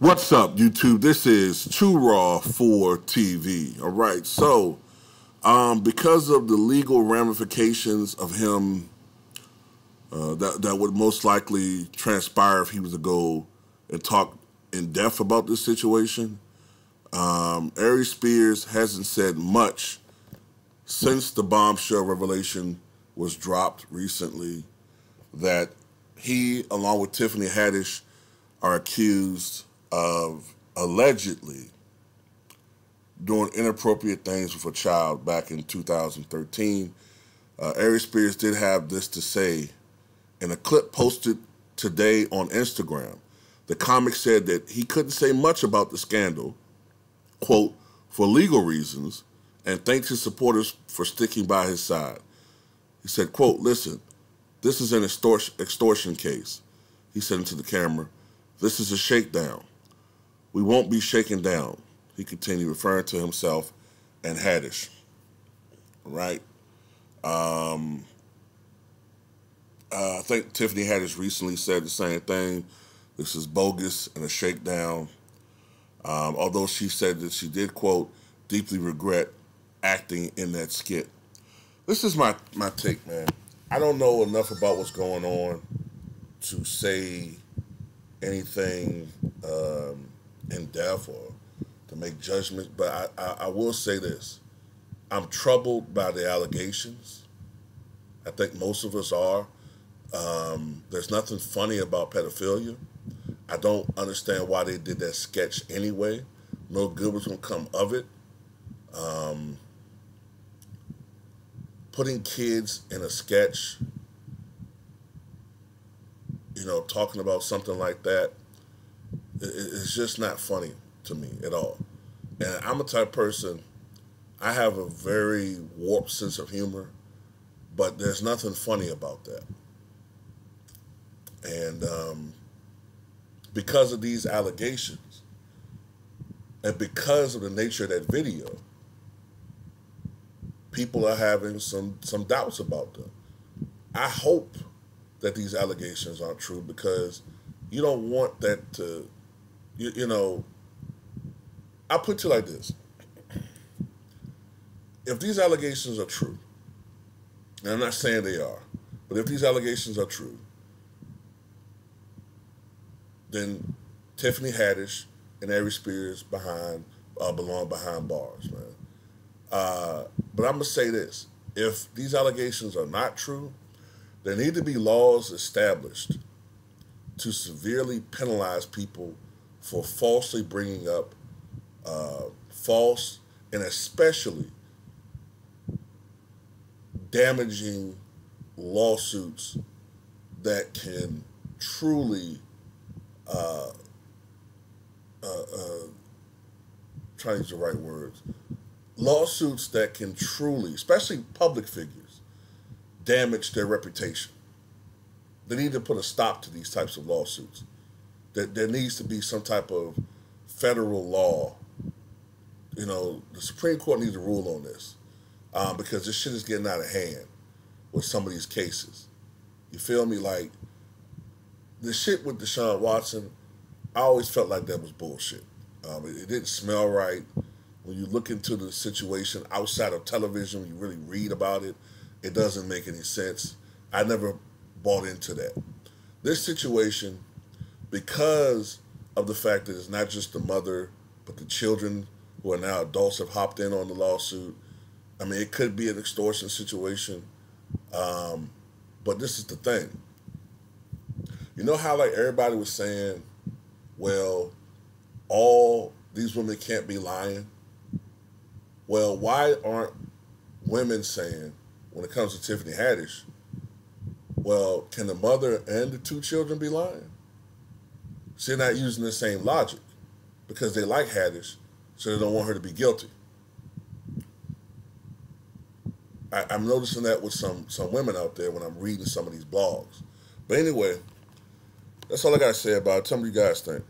What's up, YouTube? This is Too Raw for TV. All right, so because of the legal ramifications of him, that would most likely transpire if he was to go and talk in depth about this situation. Aries Spears hasn't said much since the bombshell revelation was dropped recently that he, along with Tiffany Haddish, are accused of allegedly doing inappropriate things with a child back in 2013. Aries Spears did have this to say in a clip posted today on Instagram. The comic said that he couldn't say much about the scandal, quote, for legal reasons, and thanked his supporters for sticking by his side. He said, quote, listen, this is an extortion case. He said into the camera, this is a shakedown. We won't be shaken down, he continued, referring to himself and Haddish. Right? I think Tiffany Haddish recently said the same thing. This is bogus and a shakedown. Although she said that she did, quote, deeply regret acting in that skit. This is my take, man. I don't know enough about what's going on to say anything in depth or to make judgments, but I will say this. I'm troubled by the allegations. I think most of us are. There's nothing funny about pedophilia. I don't understand why they did that sketch anyway. No good was going to come of it. Putting kids in a sketch, you know, talking about something like that, it's just not funny to me at all. And I'm a type of person, I have a very warped sense of humor, but there's nothing funny about that. And because of these allegations, and because of the nature of that video, people are having some doubts about them. I hope that these allegations aren't true, because you don't want that to, you know, I'll put it to you like this. If these allegations are true, and I'm not saying they are, but if these allegations are true, then Tiffany Haddish and Aries Spears belong behind bars, man. But I'm going to say this. If these allegations are not true, there need to be laws established to severely penalize people for falsely bringing up false and especially damaging lawsuits that can truly trying to use the right words, lawsuits that can truly, especially public figures, damage their reputation. They need to put a stop to these types of lawsuits. There needs to be some type of federal law. You know, the Supreme Court needs to rule on this, because this shit is getting out of hand with some of these cases. You feel me? Like, the shit with Deshaun Watson, I always felt like that was bullshit. It didn't smell right. When you look into the situation outside of television, when you really read about it, it doesn't make any sense. I never bought into that. This situation, because of the fact that it's not just the mother, but the children who are now adults have hopped in on the lawsuit. I mean, it could be an extortion situation. But this is the thing. You know how, like, everybody was saying, well, all these women can't be lying? Well, why aren't women saying, when it comes to Tiffany Haddish, well, can the mother and the two children be lying? So they're not using the same logic, because they like Haddish, so they don't want her to be guilty. I'm noticing that with some women out there when I'm reading some of these blogs. But anyway, that's all I got to say about it. Tell me what you guys think.